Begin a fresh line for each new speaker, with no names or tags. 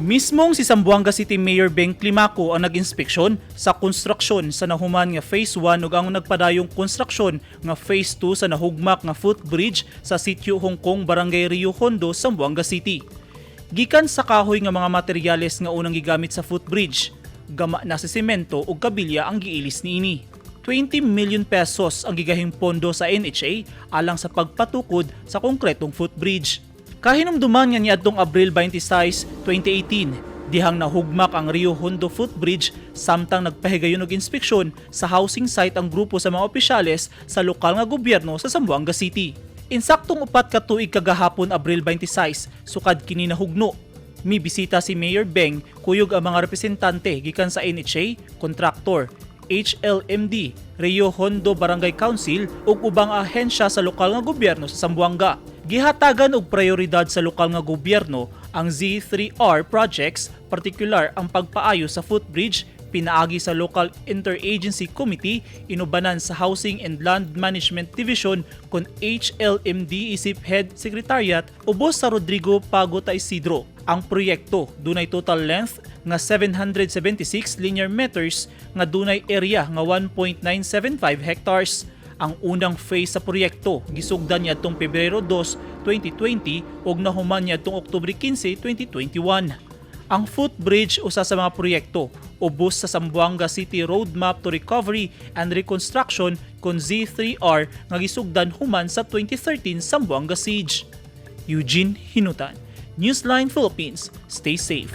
Mismong si Zamboanga City Mayor Beng Climaco ang nag-inspeksyon sa konstruksyon sa nahuman nga Phase 1 ug ang nagpadayong konstruksyon nga Phase 2 sa nahugmak nga footbridge sa sitio Hong Kong, Barangay Rio Hondo, Zamboanga City. Gikan sa kahoy nga mga materyales nga unang gigamit sa footbridge, gama na sa semento ug kabilya ang giilis niini. 20 million pesos ang gigahing pondo sa NHA alang sa pagpatukod sa konkretong footbridge. Kahinumduman nga niadtong Abril 26, 2018, dihang nahugmak ang Rio Hondo Footbridge samtang nagpahigayon og inspeksyon sa housing site ang grupo sa mga opisyales sa lokal nga gobyerno sa Zamboanga City. Insaktong 4 ka tuig kagahapon Abril 26, sukad kini nahugno. Mibisita si Mayor Beng kuyog ang mga representante gikan sa NHA, kontraktor, HLMD, Rio Hondo Barangay Council ug ubang ahensya sa lokal nga gobyerno sa Zamboanga. Gihatagan og prioridad sa lokal nga gobyerno ang Z3R projects, partikular ang pagpaayo sa footbridge, pinaagi sa Local Interagency Committee, inubanan sa Housing and Land Management Division kon HLMD isip Head Secretariat ubos sa Rodrigo Pagota Isidro. Ang proyekto dunay total length nga 776 linear meters nga dunay area nga 1.975 hectares. Ang unang phase sa proyekto gisugdan niadtong Pebrero 2, 2020 ug nahuman niadtong Oktubre 15, 2021. Ang footbridge usa sa mga proyekto ubos sa Zamboanga City Roadmap to Recovery and Reconstruction kon Z3R nga gisugdan human sa 2013 Zamboanga Siege. Eugene Hinutan, Newsline Philippines. Stay safe.